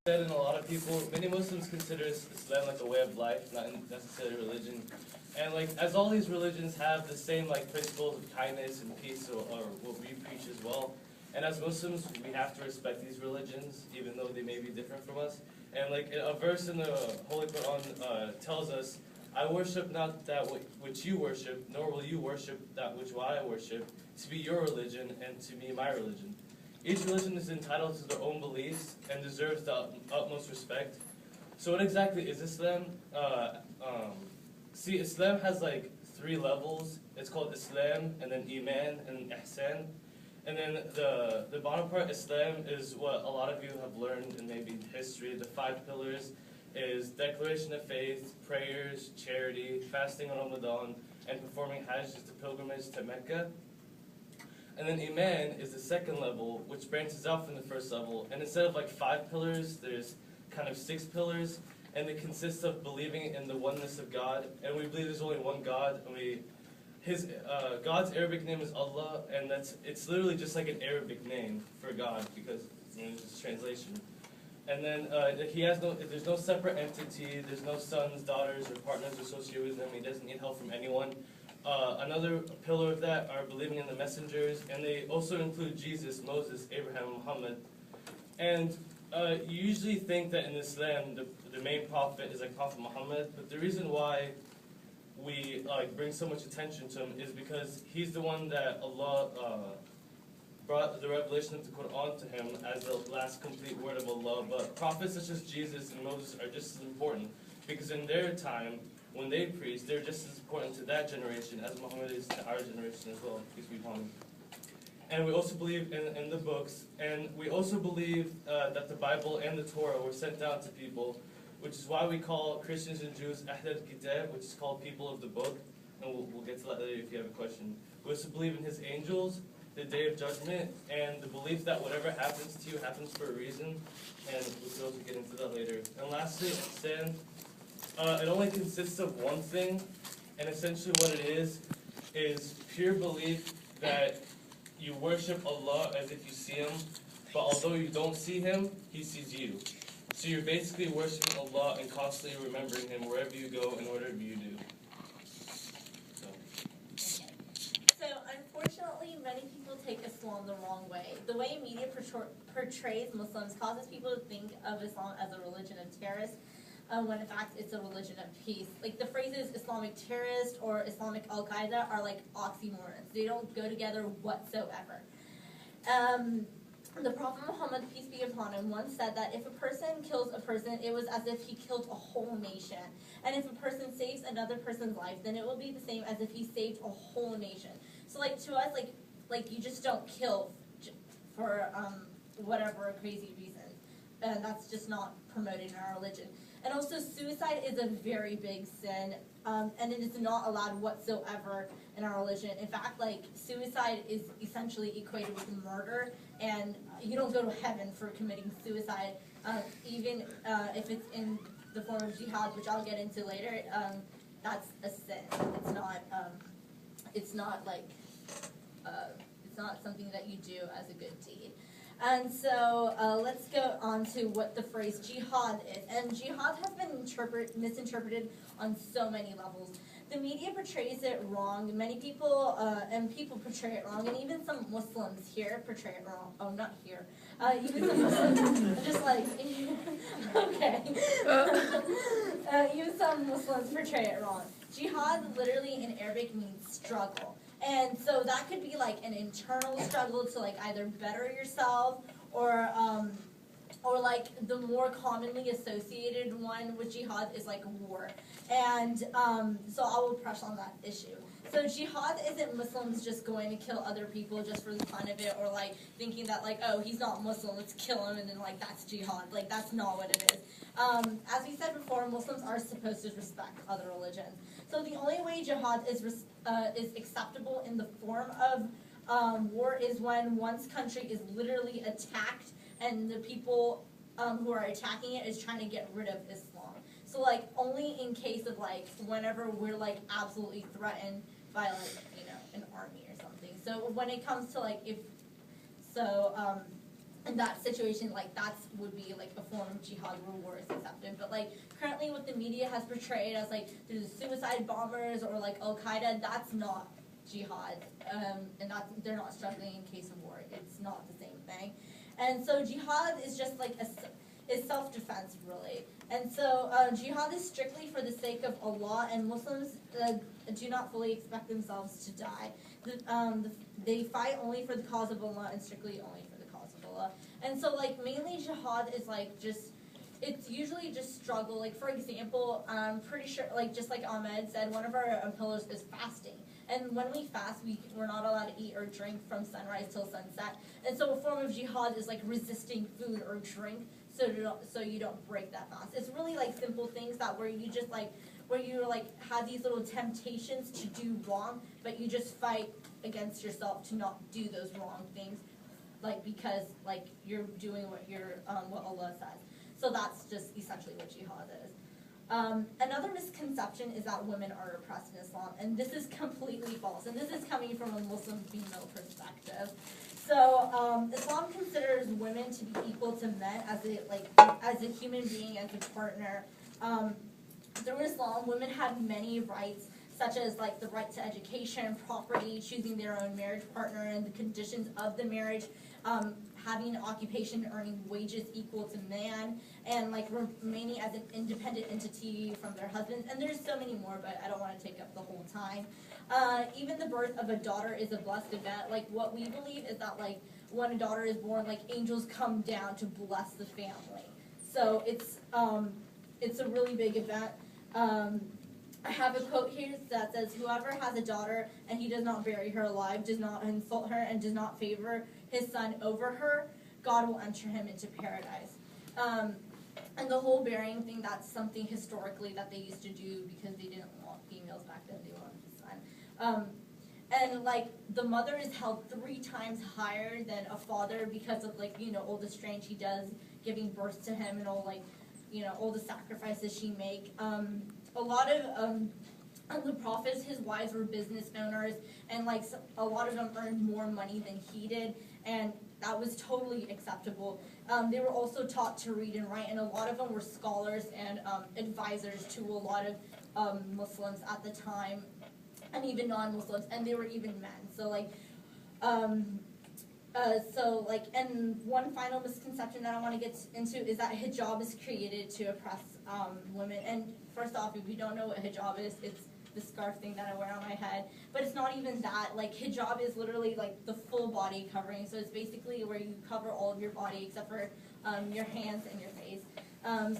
said, and a lot of people, many Muslims consider Islam like a way of life, not necessarily religion. And like, as all these religions have the same like principles of kindness and peace, or what we preach as well. And as Muslims, we have to respect these religions, even though they may be different from us. And like a verse in the Holy Quran tells us, I worship not that which you worship, nor will you worship that which I worship, to be your religion and to be my religion. Each religion is entitled to their own beliefs and deserves the utmost respect. So what exactly is Islam? See, Islam has like 3 levels. It's called Islam, and then Iman, and Ihsan. And then the bottom part, Islam, is what a lot of you have learned in maybe history. The 5 pillars is declaration of faith, prayers, charity, fasting on Ramadan, and performing Hajj, the pilgrimage to Mecca. And then Iman is the 2nd level, which branches out from the 1st level. And instead of like 5 pillars, there's kind of 6 pillars. And it consists of believing in the oneness of God. And we believe there's only one God. And God's Arabic name is Allah. And it's literally just like an Arabic name for God, because it's translation. And then there's no separate entity. There's no sons, daughters, or partners associated with him. He doesn't need help from anyone. Another pillar of that are believing in the messengers, and they also include Jesus, Moses, Abraham, Muhammad. And you usually think that in Islam, the main prophet is like Prophet Muhammad, but the reason why we bring so much attention to him is because he's the one that Allah brought the revelation of the Quran to him as the last complete word of Allah. But prophets such as Jesus and Moses are just as important, because in their time, when they preached, they're just as important to that generation as Muhammad is to our generation as well. Peace be upon him. And we also believe in the books, and we also believe that the Bible and the Torah were sent down to people, which is why we call Christians and Jews Ahl al-Kitab, which is called people of the book, and we'll get to that later if you have a question. We also believe in his angels, the day of judgment, and the belief that whatever happens to you happens for a reason, and we can also get into that later. And lastly, Ihsan. It only consists of one thing, and essentially what it is pure belief that you worship Allah as if you see Him, but although you don't see Him, He sees you. So you're basically worshiping Allah and constantly remembering Him wherever you go and whatever you do. So unfortunately, many people take Islam the wrong way. The way media portrays Muslims causes people to think of Islam as a religion of terrorists, when in fact it's a religion of peace. Like the phrases Islamic terrorist or Islamic Al-Qaeda are like oxymorons. They don't go together whatsoever. The Prophet Muhammad, peace be upon him, once said that if a person kills a person, it was as if he killed a whole nation. And if a person saves another person's life, then it will be the same as if he saved a whole nation. So like to us, like you just don't kill for whatever crazy reason. And that's just not promoted in our religion. And also, suicide is a very big sin, and it is not allowed whatsoever in our religion. In fact, like, suicide is essentially equated with murder, and you don't go to heaven for committing suicide, even if it's in the form of jihad, which I'll get into later. That's a sin. It's not something that you do as a good deed. And so let's go on to what the phrase jihad is. And jihad has been misinterpreted on so many levels. The media portrays it wrong. Many people, people portray it wrong. And even some Muslims here portray it wrong. Oh, not here. Even some Muslims, just like, okay. Even some Muslims portray it wrong. Jihad literally in Arabic means struggle. And so that could be like an internal struggle to like either better yourself or like the more commonly associated one with jihad is like war. And so I will press on that issue. So jihad isn't Muslims just going to kill other people just for the fun of it, or like thinking that like, oh, he's not Muslim, let's kill him, and then like that's jihad. Like that's not what it is. As we said before, Muslims are supposed to respect other religions. So the only way jihad is acceptable in the form of war is when one's country is literally attacked and the people who are attacking it is trying to get rid of Islam. So like only in case of like whenever we're like absolutely threatened by like, you know, an army or something. So when it comes to like in that situation, like, that's would be like a form of jihad where war is accepted. But like currently what the media has portrayed as like through the suicide bombers or like Al-Qaeda, that's not jihad, and they're not struggling in case of war. It's not the same thing. And so jihad is just like is self-defense, really. And so jihad is strictly for the sake of Allah, and Muslims do not fully expect themselves to die. They fight only for the cause of Allah and strictly only for the cause of Allah. And so like mainly jihad is like just, it's usually just struggle. Like for example, I'm pretty sure, like just like Ahmed said, one of our pillars is fasting. And when we fast, we're not allowed to eat or drink from sunrise till sunset. And so a form of jihad is like resisting food or drink so you don't break that fast. It's really like simple things that where you just like, where you like have these little temptations to do wrong, but you just fight against yourself to not do those wrong things, like because like you're doing what Allah says. So that's just essentially what jihad is. Another misconception is that women are oppressed in Islam, and this is completely false. And this is coming from a Muslim female perspective. So Islam considers women to be equal to men as a human being, as a partner. Through Islam, women have many rights, such as like the right to education, property, choosing their own marriage partner, and the conditions of the marriage, having an occupation, earning wages equal to man, and like remaining as an independent entity from their husbands. And there's so many more, but I don't want to take up the whole time. Even the birth of a daughter is a blessed event. Like what we believe is that like when a daughter is born, like angels come down to bless the family. So it's a really big event. I have a quote here that says, "Whoever has a daughter and he does not bury her alive, does not insult her, and does not favor his son over her, God will enter him into paradise." And the whole burying thing, that's something historically that they used to do because they didn't want females back then, they wanted the son. And like the mother is held 3 times higher than a father because of like, all the strain she does giving birth to him and all like, all the sacrifices she make. A lot of the prophets, his wives were business owners, and like a lot of them earned more money than he did, and that was totally acceptable. They were also taught to read and write, and a lot of them were scholars and advisors to a lot of Muslims at the time, and even non-Muslims, and they were even men. So like, and one final misconception that I want to get into is that hijab is created to oppress women. And first off, if you don't know what hijab is, it's the scarf thing that I wear on my head. But it's not even that. Like hijab is literally like the full body covering. So it's basically where you cover all of your body except for your hands and your face.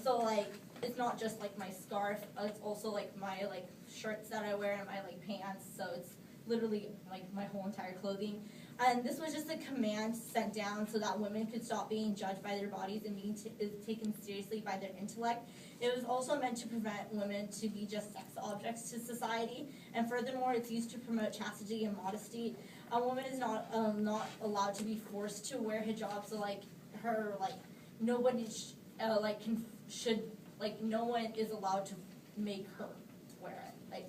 So like it's not just like my scarf. It's also like my like shirts that I wear and my like pants. So it's literally like my whole entire clothing. And this was just a command sent down so that women could stop being judged by their bodies and being taken seriously by their intellect. It was also meant to prevent women to be just sex objects to society. And furthermore, it's used to promote chastity and modesty. A woman is not allowed to be forced to wear hijab. So like nobody no one is allowed to make her wear it.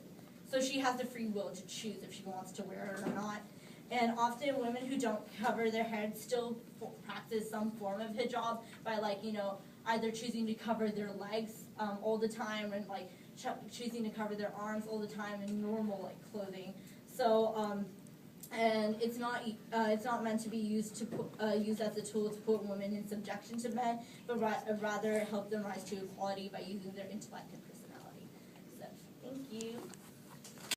So she has the free will to choose if she wants to wear it or not. And often women who don't cover their head still practice some form of hijab by either choosing to cover their legs all the time and choosing to cover their arms all the time in normal clothing. So and it's not meant to be used as a tool to put women in subjection to men, but rather help them rise to equality by using their intellect and